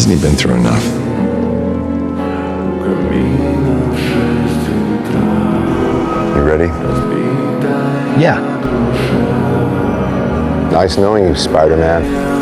Hasn't he been through enough? You ready? Yeah. Nice knowing you, Spider-Man.